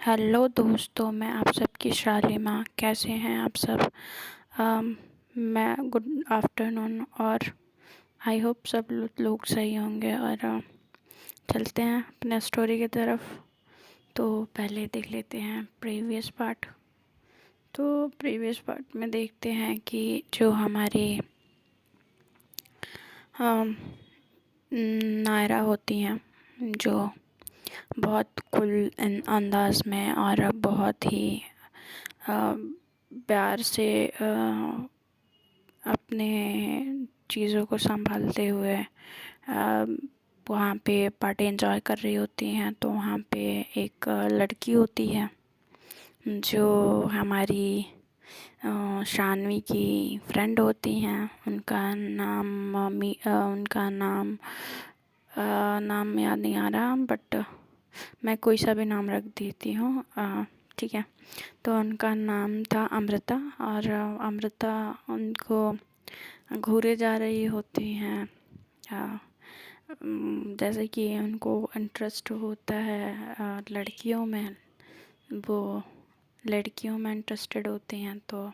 Hello दोस्तों, मैं आप सबकी शालिमा। कैसे हैं आप सब? मैं गुड आफ्टरनून और आई होप सब लोग सही होंगे। और चलते हैं अपने स्टोरी की तरफ। तो पहले देख लेते हैं प्रीवियस पार्ट। तो प्रीवियस पार्ट में देखते हैं कि जो हमारी नायरा होती हैं, जो बहुत कुल अंदाज में और बहुत ही प्यार से अपने चीज़ों को संभालते हुए वहाँ पे पार्टी एंजॉय कर रही होती हैं। तो वहाँ पे एक लड़की होती है जो हमारी शानवी की फ्रेंड होती हैं। उनका नाम नाम याद नहीं आ रहा, बट मैं कोई सा भी नाम रख देती हूँ। ठीक है। तो उनका नाम था अमृता, और अमृता उनको घूरे जा रही होती हैं। जैसे कि उनको इंटरेस्ट होता है लड़कियों में, वो लड़कियों में इंटरेस्टेड होती हैं। तो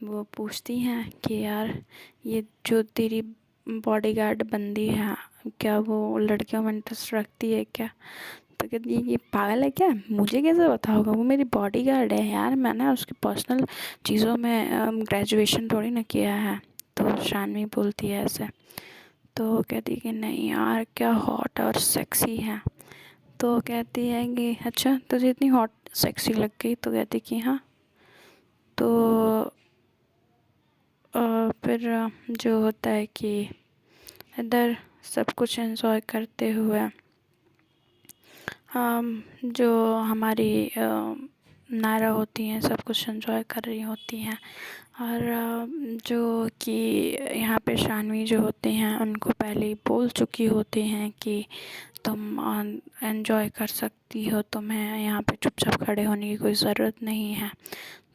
वो पूछती हैं कि यार, ये जो तेरी बॉडीगार्ड बंदी है, क्या वो लड़कियों में इंटरेस्ट रखती है क्या? तो कहती है ये पागल है क्या, मुझे कैसे पता होगा, वो मेरी बॉडीगार्ड है यार, मैंने उसकी पर्सनल चीज़ों में ग्रेजुएशन थोड़ी ना किया है। तो शानवी बोलती है ऐसे। तो कहती कि नहीं यार, क्या हॉट और सेक्सी है। तो कहती है कि अच्छा, तुझे इतनी हॉट सेक्सी लग गई? तो कहती कि हाँ। तो फिर जो होता है कि इधर सब कुछ एंजॉय करते हुए जो हमारी नायरा होती हैं सब कुछ एंजॉय कर रही होती हैं। और जो कि यहाँ पे शानवी जो होते हैं उनको पहले ही बोल चुकी होती हैं कि तुम एंजॉय कर सकती हो, तुम्हें यहाँ पे चुपचाप खड़े होने की कोई ज़रूरत नहीं है।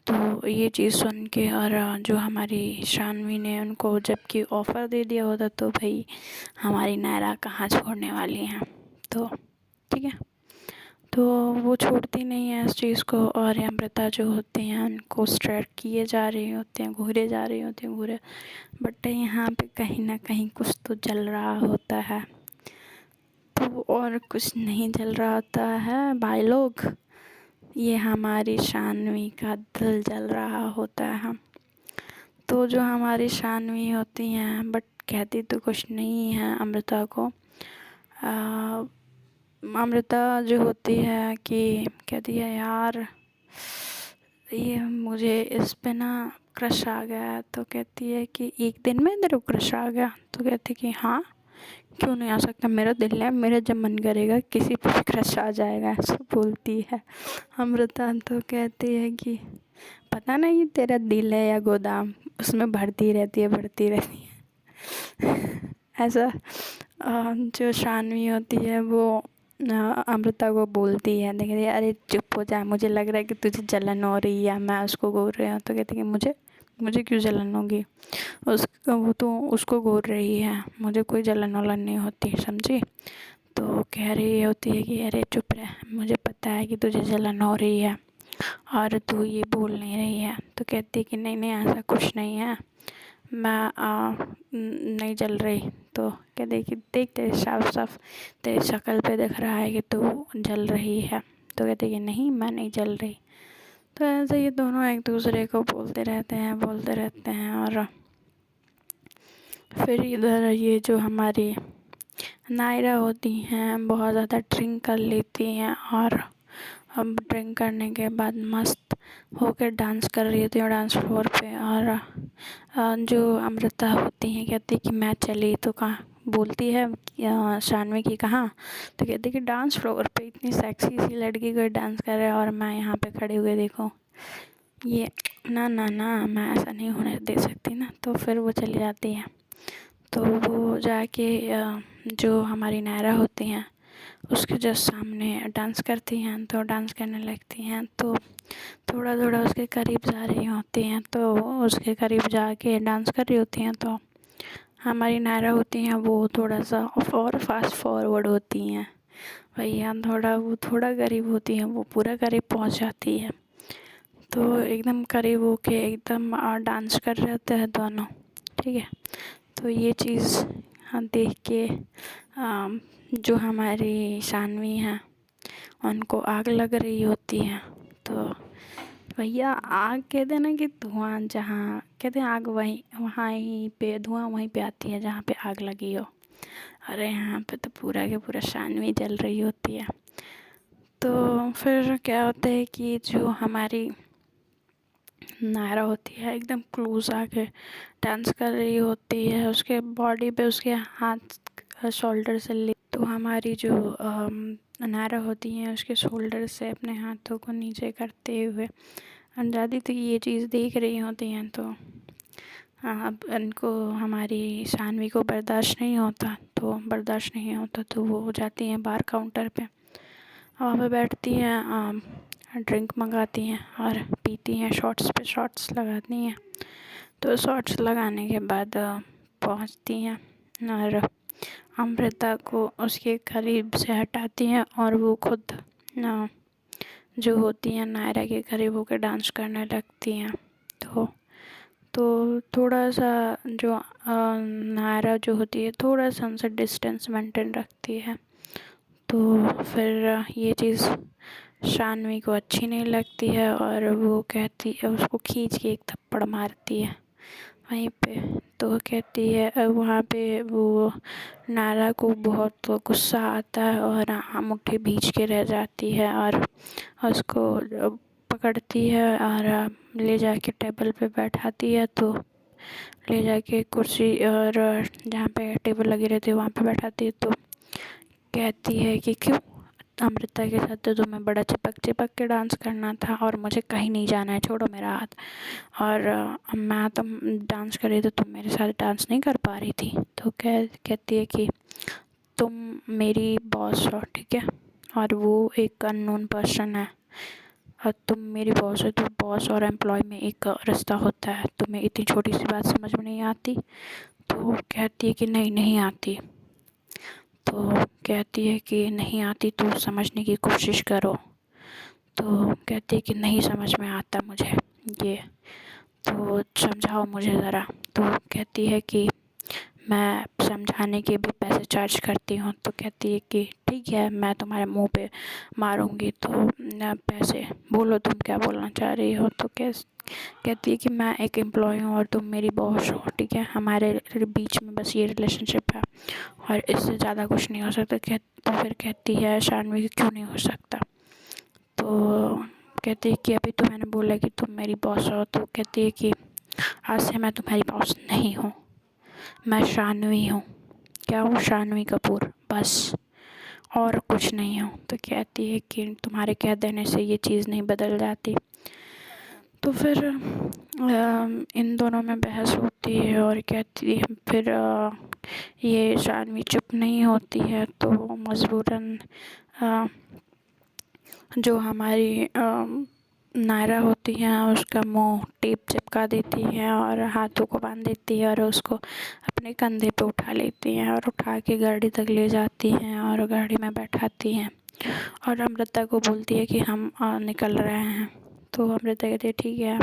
तो ये चीज़ सुन के, और जो हमारी शानवी ने उनको जबकि ऑफ़र दे दिया होता, तो भाई हमारी नायरा कहाँ छोड़ने वाली हैं। तो ठीक है। तो वो छोड़ती नहीं है इस चीज़ को, और अमृता जो होती हैं उनको स्ट्रेट किए जा रही होती हैं, घूरे जा रही होती हैं, घूरे। बट यहाँ पे कहीं ना कहीं कुछ तो जल रहा होता है। तो और कुछ नहीं जल रहा होता है भाई लोग, ये हमारी शानवी का दिल जल रहा होता है। तो जो हमारी शानवी होती हैं, बट कहती तो कुछ नहीं है अमृता को। अमृता जो होती है कि कहती है यार, ये मुझे इस पे ना क्रश आ गया है। तो कहती है कि एक दिन में तेरे को क्रश आ गया? तो कहती कि हाँ, क्यों नहीं आ सकता, मेरा दिल है, मेरा जब मन करेगा किसी पे भी क्रश आ जाएगा, ऐसा बोलती है अमृता। तो कहती है कि पता नहीं तेरा दिल है या गोदाम, उसमें भरती रहती है, भरती रहती है ऐसा जो शानवी होती है वो अमृता को बोलती है। देखिए अरे चुप हो जा, मुझे लग रहा है कि तुझे जलन हो रही है, मैं उसको घूर रही हूँ। तो कहती है मुझे मुझे क्यों जलन होगी, वो तो उसको घूर रही है, मुझे कोई जलन वलन नहीं होती, समझी? तो कह रही होती है कि अरे चुप रह, मुझे पता है कि तुझे जलन हो रही है और तू ये बोल नहीं रही है। तो कहती है कि नहीं नहीं, ऐसा कुछ नहीं है, मैं नहीं जल रही। तो कहते हैं कि देख, तेरे साफ साफ तेरी शक्ल पे दिख रहा है कि तू जल रही है। तो कहते हैं कि नहीं, मैं नहीं जल रही। तो ऐसे ये दोनों एक दूसरे को बोलते रहते हैं। और फिर इधर ये जो हमारी नायरा होती हैं बहुत ज़्यादा ड्रिंक कर लेती हैं, और अब ड्रिंक करने के बाद मस्त होकर डांस कर रही होती है डांस फ्लोर पे। और जो अमृता होती हैं कहती कि मैं चली, तो कहाँ बोलती है शानवी की कहाँ? तो कहती कि डांस फ्लोर पे इतनी सेक्सी सी लड़की कोई डांस कर रहा है और मैं यहाँ पे खड़े हुए देखो, ये ना ना ना, मैं ऐसा नहीं होने दे सकती ना। तो फिर वो चली जाती है। तो वो जाके जो हमारी नायरा होती हैं उसके जस्ट सामने डांस करती हैं, तो डांस करने लगती हैं। तो थोड़ा थोड़ा उसके करीब जा रही होती हैं, तो उसके करीब जाके डांस कर रही होती हैं। तो हमारी नायरा होती हैं वो थोड़ा सा और फास्ट फॉरवर्ड होती हैं, भैया थोड़ा करीब होती हैं, वो पूरा करीब पहुंच जाती है। तो एकदम करीब होके एकदम डांस कर रहे होते हैं दोनों, ठीक है। तो ये चीज़ देख के जो हमारी शानवी हैं उनको आग लग रही होती है। तो भैया आग कहते हैं ना कि धुआं, जहाँ कहते हैं आग वहीं वहाँ ही पे धुआं वहीं पे आती है जहाँ पे आग लगी हो। अरे यहाँ पे तो पूरा के पूरा शानवी जल रही होती है। तो फिर क्या होता है कि जो हमारी नायरा होती है एकदम क्लोज आके डांस कर रही होती है, उसके बॉडी पे उसके हाथ शोल्डर से ले, तो हमारी जो नायरा होती है उसके शोल्डर से अपने हाथों को नीचे करते हुए अनजादी तक ये चीज़ देख रही होती हैं। तो अब इनको हमारी शानवी को बर्दाश्त नहीं होता, तो वो जाती हैं बार काउंटर पे, वहाँ पे बैठती हैं, ड्रिंक मंगाती हैं और पीती हैं, शॉट्स पे शॉट्स लगाती हैं। तो शॉट्स लगाने के बाद पहुँचती हैं और अमृता को उसके करीब से हटाती हैं और वो खुद जो होती हैं नायरा के करीब होकर डांस करने लगती हैं। तो थोड़ा सा जो नायरा जो होती है थोड़ा सा उनसे डिस्टेंस मेंटेन रखती है। तो फिर ये चीज़ शानवी को अच्छी नहीं लगती है और वो कहती है, उसको खींच के एक थप्पड़ मारती है वहीं पे। तो कहती है वहाँ पे वो नायरा को बहुत गुस्सा आता है और मुट्ठी भींच के रह जाती है और उसको पकड़ती है और ले जाके टेबल पे बैठाती है। तो ले जाके कुर्सी और जहाँ पे टेबल लगी रहती है वहाँ पे बैठाती है। तो कहती है कि क्यों अमृता के साथ तो तुम्हें बड़ा चिपक के डांस करना था और मुझे कहीं नहीं जाना है, छोड़ो मेरा हाथ। और मैं तुम डांस कर रही तो तुम मेरे साथ डांस नहीं कर पा रही थी। तो कहती है कि तुम मेरी बॉस हो, ठीक है, और वो एक अननोन पर्सन है और तुम मेरी बॉस हो। तो बॉस और एम्प्लॉय में एक रिश्ता होता है, तुम्हें इतनी छोटी सी बात समझ में नहीं आती। तो कहती है कि नहीं आती। तो कहती है कि नहीं आती तो समझने की कोशिश करो। तो कहती है कि नहीं समझ में आता मुझे ये, तो समझाओ मुझे ज़रा। तो कहती है कि मैं समझाने के भी पैसे चार्ज करती हूँ। तो कहती है कि ठीक है, मैं तुम्हारे मुंह पे मारूंगी तो पैसे बोलो, तुम क्या बोलना चाह रही हो। तो कहती है कि मैं एक एम्प्लॉय हूँ और तुम मेरी बॉस हो, ठीक है, हमारे बीच में बस ये रिलेशनशिप है और इससे ज़्यादा कुछ नहीं हो सकता। तो फिर कहती है शानवी क्यों नहीं हो सकता। तो कहती है कि अभी तो मैंने बोला कि तुम मेरी बॉस हो। तो कहती है कि आज से मैं तुम्हारी बॉस नहीं हूँ, मैं शानवी हूँ। क्या हूँ? शानवी कपूर, बस, और कुछ नहीं हूँ। तो कहती है कि तुम्हारे कह देने से ये चीज़ नहीं बदल जाती। तो फिर इन दोनों में बहस होती है और कहती है फिर ये शानवी चुप नहीं होती है। तो मजबूरन जो हमारी नायरा होती हैं उसका मुंह टेप चिपका देती है और हाथों को बांध देती है और उसको अपने कंधे पे उठा लेती हैं और उठा के गाड़ी तक ले जाती हैं और गाड़ी में बैठाती हैं और अमृता को बोलती है कि हम निकल रहे हैं। तो अमृता कहती है ठीक है।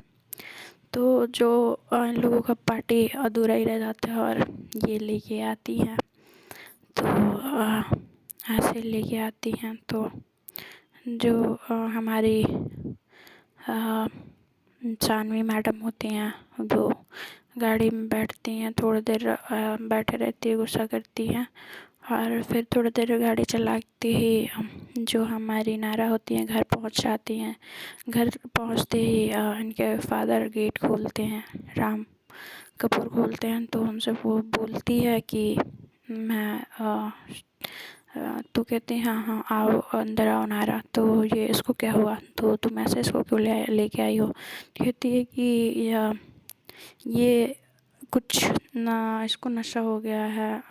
तो जो इन लोगों का पार्टी अधूरा ही रह जाता है और ये लेके आती हैं। तो ऐसे लेके आती हैं। तो जो हमारी शानवी मैडम होती हैं वो गाड़ी में बैठती हैं, थोड़ी देर बैठे रहती है, गुस्सा करती हैं और फिर थोड़ी देर गाड़ी चलाती ही जो हमारी नायरा होती हैं घर पहुंच जाती हैं। घर पहुंचते ही इनके फादर गेट खोलते हैं, राम कपूर खोलते हैं। तो उनसे वो बोलती है कि मैं तो कहते हैं हाँ आओ, अंदर आओ नायरा। तो ये इसको क्या हुआ, तो तुम ऐसे इसको क्यों लेके आई हो। कहती है कि ये कुछ ना, इसको नशा हो गया है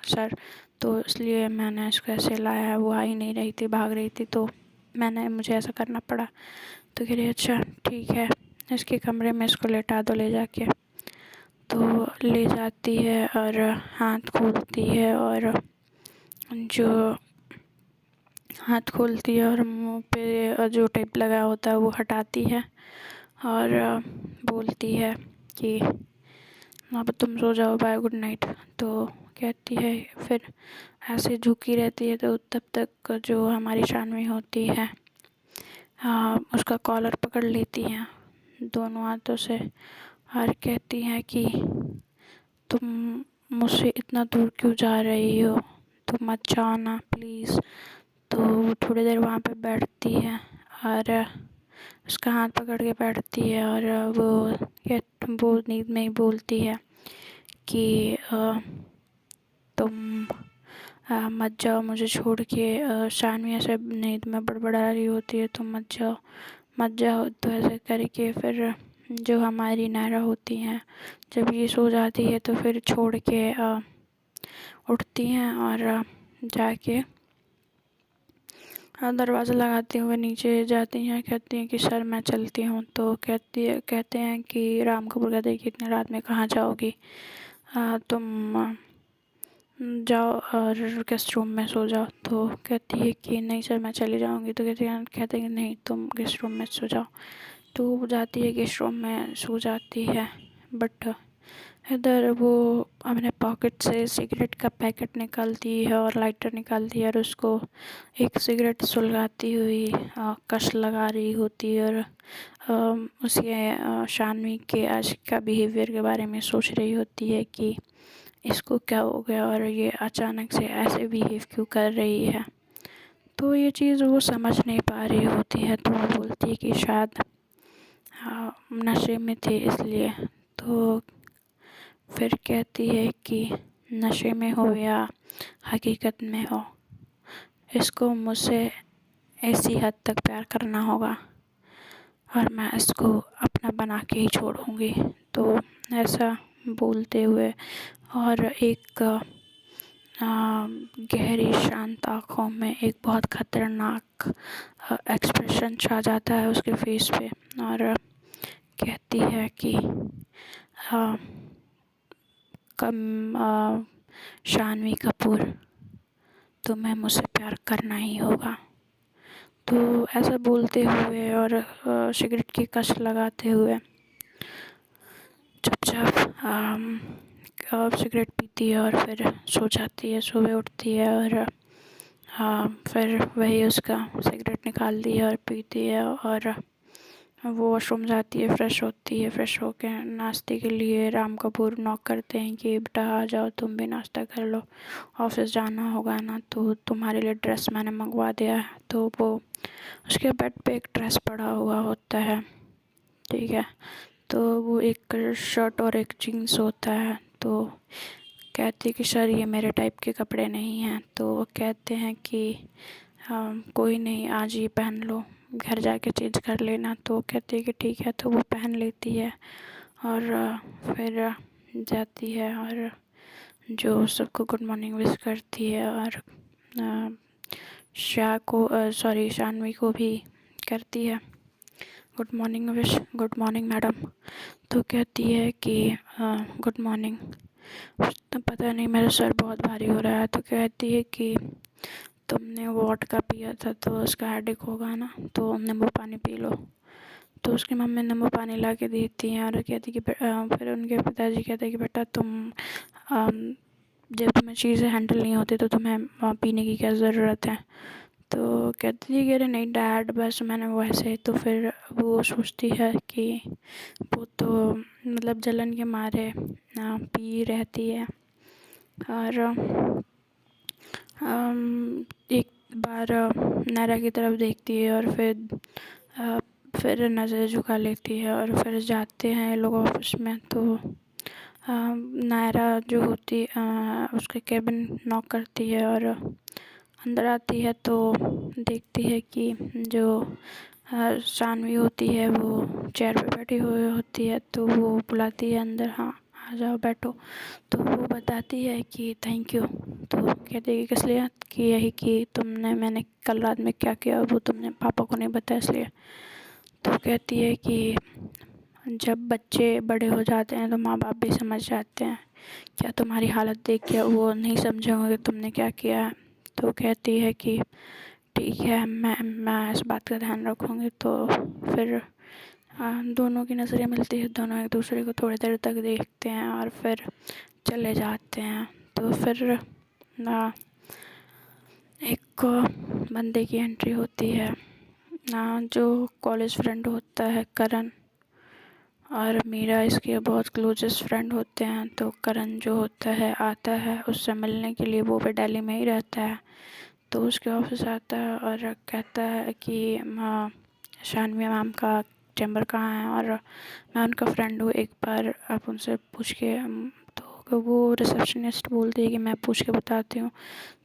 सर, तो इसलिए मैंने इसको ऐसे लाया है। वो आ ही नहीं रही थी, भाग रही थी, तो मुझे ऐसा करना पड़ा। तो कह रही अच्छा ठीक है, इसके कमरे में इसको लेटा दो ले जाके। तो ले जाती है और हाथ खोलती है और जो हाथ खोलती है और मुंह पे जो टेप लगा होता है वो हटाती है और बोलती है कि अब तुम सो जाओ, बाय, गुड नाइट। तो कहती है, फिर ऐसे झुकी रहती है। तो तब तक जो हमारी शानवी होती है उसका कॉलर पकड़ लेती हैं दोनों हाथों से और कहती हैं कि तुम मुझसे इतना दूर क्यों जा रही हो, तुम मत जाओ ना प्लीज़। तो वो थोड़ी देर वहाँ पे बैठती है और उसका हाथ पकड़ के बैठती है और वो नींद में ही बोलती है कि तुम मत जाओ मुझे छोड़ के। शानवी ऐसे नींद में बड़बड़ा रही होती है, तुम मत जाओ मत जाओ। तो ऐसे करके फिर जो हमारी नायरा होती हैं, जब ये सो जाती है तो फिर छोड़ के उठती हैं और जाके दरवाज़ा लगाते हुए नीचे जाती हैं। कहती हैं कि सर मैं चलती हूँ। तो कहते हैं कि राम कपूर कहते हैं कि इतनी रात में कहाँ जाओगी, तुम जाओ और गेस्ट रूम में सो जाओ। तो कहती है कि नहीं सर मैं चली जाऊँगी। तो कहते हैं कि नहीं तुम गेस्ट रूम में सो जाओ। तो वो जाती है गेस्ट रूम में सो जाती है। बट इधर वो अपने पॉकेट से सिगरेट का पैकेट निकालती है और लाइटर निकालती है और उसको एक सिगरेट सुलगाती हुई कश लगा रही होती है और उसके शानवी के आज का बिहेवियर के बारे में सोच रही होती है कि इसको क्या हो गया और ये अचानक से ऐसे बिहेव क्यों कर रही है। तो ये चीज़ वो समझ नहीं पा रही होती है। तो वो बोलती है कि शायद नशे में थे इसलिए। तो फिर कहती है कि नशे में हो या हकीकत में हो, इसको मुझसे ऐसी हद तक प्यार करना होगा और मैं इसको अपना बना के ही छोड़ूंगी। तो ऐसा बोलते हुए और एक गहरी शांत आँखों में एक बहुत खतरनाक एक्सप्रेशन छा जाता है उसके फेस पे और कहती है कि शानवी कपूर तुम्हें मुझसे प्यार करना ही होगा। तो ऐसा बोलते हुए और सिगरेट की कश लगाते हुए चुपचाप सिगरेट पीती है और फिर सो जाती है। सुबह उठती है और फिर वही उसका सिगरेट निकालती है और पीती है और वो वॉशरूम जाती है, फ्रेश होती है। फ्रेश होके नाश्ते के लिए राम कपूर नॉक करते हैं कि बेटा आ जाओ, तुम भी नाश्ता कर लो, ऑफिस जाना होगा ना, तो तुम्हारे लिए ड्रेस मैंने मंगवा दिया है। तो वो उसके बेड पे एक ड्रेस पड़ा हुआ होता है, ठीक है। तो वो एक शर्ट और एक जीन्स होता है। तो कहती कि सर ये मेरे टाइप के कपड़े नहीं हैं। तो वो कहते हैं कि कोई नहीं, आज ये पहन लो, घर जाके चेंज कर लेना। तो कहती है कि ठीक है। तो वो पहन लेती है और फिर जाती है और जो सबको गुड मॉर्निंग विश करती है और शानवी को भी करती है good morning wish, good morning madam. तो कहती है कि गुड मॉर्निंग, तो पता नहीं मेरा सर बहुत भारी हो रहा है। तो कहती है कि तुमने वोडका पिया था तो उसका हेडेक होगा ना, तो नींबू पानी पी लो। तो उसकी मम्मी नींबू पानी ला के देती हैं और कहती कि फिर उनके पिताजी कहते हैं कि बेटा तुम जब तुम्हें चीज़ें हैंडल नहीं होती तो तुम्हें पीने की क्या ज़रूरत है। तो कहती थी कि अरे नहीं डैड, बस मैंने वैसे। तो फिर वो सोचती है कि वो तो मतलब जलन के मारे पी रहती है और एक बार नायरा की तरफ देखती है और फिर नज़र झुका लेती है और फिर जाते हैं लोग ऑफिस में। तो नायरा जो होती उसके केबिन नॉक करती है और अंदर आती है तो देखती है कि जो शानवी होती है वो चेयर पे बैठी हुई होती है। तो वो बुलाती है अंदर, हाँ आ जाओ बैठो। तो वो बताती है कि थैंक यू। तो कहती है कि किस लिए, कि यही कि मैंने कल रात में क्या किया वो तुमने पापा को नहीं बताया इसलिए। तो कहती है कि जब बच्चे बड़े हो जाते हैं तो माँ बाप भी समझ जाते हैं, क्या तुम्हारी हालत देख के वो नहीं समझे होंगे कि तुमने क्या किया है। तो कहती है कि ठीक है, मैं इस बात का ध्यान रखूँगी। तो फिर दोनों की नज़रें मिलती है, दोनों एक दूसरे को थोड़ी देर तक देखते हैं और फिर चले जाते हैं। तो फिर एक बंदे की एंट्री होती है, जो कॉलेज फ्रेंड होता है करण, और मीरा इसके बहुत क्लोजेस्ट फ्रेंड होते हैं। तो करण जो होता है आता है उससे मिलने के लिए, वो भी दिल्ली में ही रहता है। तो उसके ऑफिस आता है और कहता है कि शानवी मैम का चैम्बर कहाँ है, और मैं उनका फ्रेंड हूँ, एक बार आप उनसे पूछ के तो वो रिसेप्शनिस्ट बोलती है कि मैं पूछ के बताती हूँ।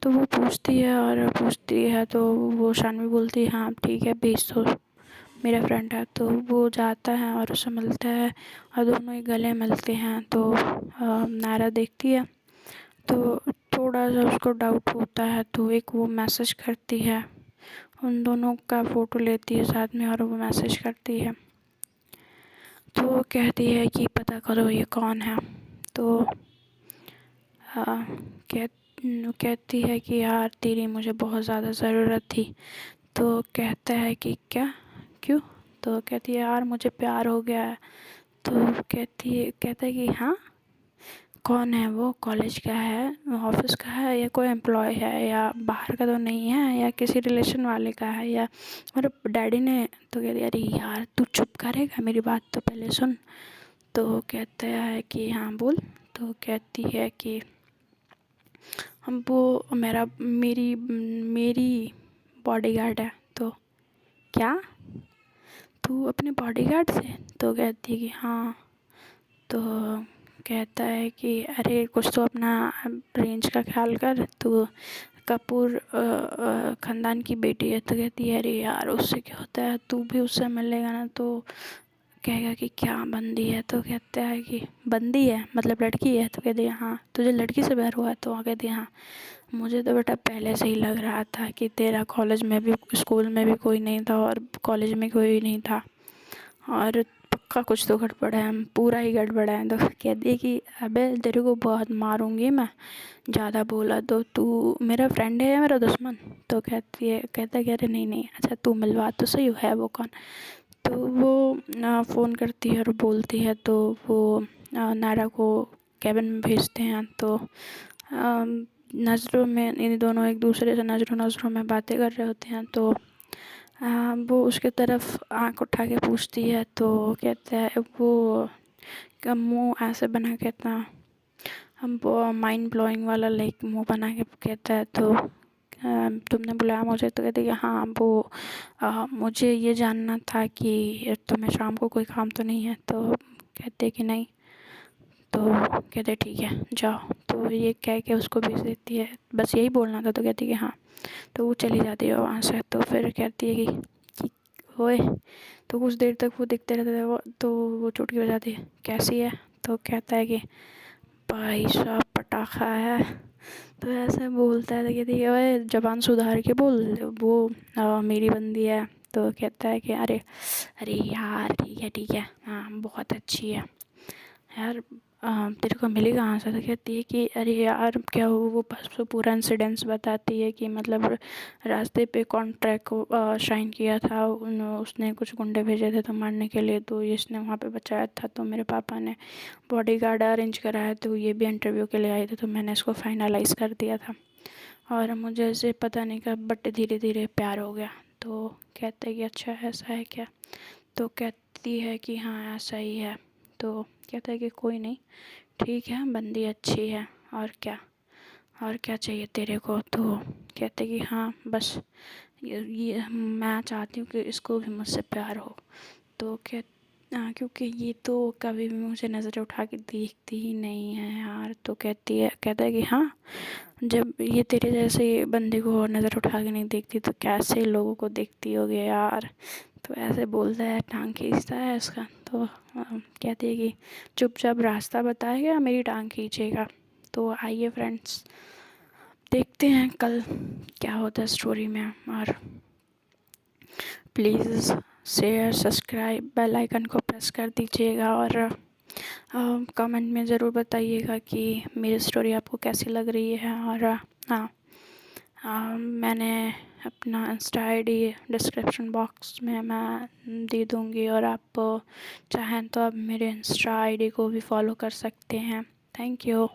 तो वो पूछती है तो वो शानवी बोलती है हाँ ठीक है भेज दो, मेरा फ्रेंड है। तो वो जाता है और उससे मिलता है और दोनों ही गले मिलते हैं। तो नायरा देखती है तो थोड़ा सा उसको डाउट होता है, तो एक वो मैसेज करती है, उन दोनों का फ़ोटो लेती है साथ में और वो मैसेज करती है। तो वो कहती है कि पता करो ये कौन है। तो कह कहती है कि यार तेरी मुझे बहुत ज़्यादा ज़रूरत थी। तो कहता है कि क्या, क्यों? तो कहती है यार मुझे प्यार हो गया है। तो कहता है कि हाँ, कौन है वो, कॉलेज का है, ऑफिस का है, या कोई एम्प्लॉय है, या बाहर का तो नहीं है, या किसी रिलेशन वाले का है, या मतलब डैडी ने। तो कहती है अरे यार तू चुप करेगा, मेरी बात तो पहले सुन। तो कहता है कि हाँ बोल। तो कहती है कि हम वो मेरी मेरी बॉडीगार्ड है। तो क्या, तू अपने बॉडीगार्ड से? तो कहती है कि हाँ। तो कहता है कि अरे कुछ तो अपना रेंज का ख्याल कर, तू कपूर ख़ानदान की बेटी है। तो कहती है अरे यार उससे क्या होता है, तू भी उससे मिलेगा ना तो कहेगा कि क्या बंदी है। तो कहता है कि बंदी है मतलब लड़की है। तो कहती है हाँ, तुझे लड़की से प्यार हुआ है? तो कहती है हाँ, मुझे तो बेटा पहले से ही लग रहा था कि तेरा कॉलेज में भी, स्कूल में भी कोई नहीं था और कॉलेज में कोई नहीं था, और पक्का कुछ तो गड़बड़ है, पूरा ही गड़बड़ है। तो कहती है कि अबे तेरे को बहुत मारूंगी मैं, ज़्यादा बोला तो, तू मेरा फ्रेंड है या मेरा दुश्मन? तो कहता है कि अरे नहीं नहीं, अच्छा तू मिलवा तो सही है वो कौन। तो वो फ़ोन करती है और बोलती है। तो वो नायरा को कैबिन में भेजते हैं। तो नज़रों में इन दोनों एक दूसरे से नज़रों में बातें कर रहे होते हैं। तो वो उसके तरफ आँख उठा के पूछती है। तो कहता है वो का मुँह ऐसे बना के, इतना हम वो माइंड ब्लोइंग वाला लाइक मुँह बना के कहता है। तो तुमने बुलाया मुझे? तो कहती है हाँ वो मुझे ये जानना था कि तुम्हें शाम को कोई काम तो नहीं है? तो कहते कि नहीं। तो कहते ठीक है जाओ। तो ये कह के उसको भेज देती है, बस यही बोलना था। तो कहती कि हाँ। तो वो चली जाती है वहाँ से। तो फिर कहती है कि ओए। तो कुछ देर तक वो दिखते रहते थे। वो तो वो चुटकी बजाती है, कैसी है? तो कहता है कि भाई साहब पटाखा है। तो ऐसे बोलता है। तो कहती है ओए ज़बान सुधार के बोल, वो मेरी बंदी है। तो कहता है कि अरे अरे यार ठीक है हाँ बहुत अच्छी है यार, तेरे को मिली कहाँ से? तो कहती है कि अरे यार क्या हो, वो बस वो पूरा इंसिडेंस बताती है कि मतलब रास्ते पे कॉन्ट्रैक्ट को शाइन किया था, उसने कुछ गुंडे भेजे थे तो मारने के लिए, तो इसने वहाँ पे बचाया था। तो मेरे पापा ने बॉडीगार्ड अरेंज कराया, तो ये भी इंटरव्यू के लिए आई थी, तो मैंने इसको फाइनलाइज़ कर दिया था, और मुझे ऐसे पता नहीं कब बट धीरे धीरे प्यार हो गया। तो कहते हैं कि अच्छा ऐसा है क्या? तो कहती है कि हाँ ऐसा ही है। तो कहता है कि कोई नहीं, ठीक है बंदी अच्छी है, और क्या चाहिए तेरे को? तो कहते कि हाँ बस ये मैं चाहती हूँ कि इसको भी मुझसे प्यार हो। तो क्योंकि ये तो कभी भी मुझे नज़र उठा के देखती ही नहीं है यार। तो कहता है कि हाँ, जब ये तेरे जैसे बंदे को नज़र उठा के नहीं देखती तो कैसे लोगों को देखती होगी यार। तो ऐसे बोलता है, टांग खींचता है इसका। तो कहती है कि चुपचाप रास्ता बताएगा, मेरी टांग खींचेगा। तो आइए फ्रेंड्स, देखते हैं कल क्या होता है स्टोरी में, और please share subscribe bell icon को प्रेस कर दीजिएगा, और कमेंट में ज़रूर बताइएगा कि मेरी स्टोरी आपको कैसी लग रही है। और हाँ मैंने अपना इंस्टा आईडी डिस्क्रिप्शन बॉक्स में मैं दे दूँगी, और आप चाहें तो आप मेरे इंस्टा आईडी को भी फॉलो कर सकते हैं। Thank you.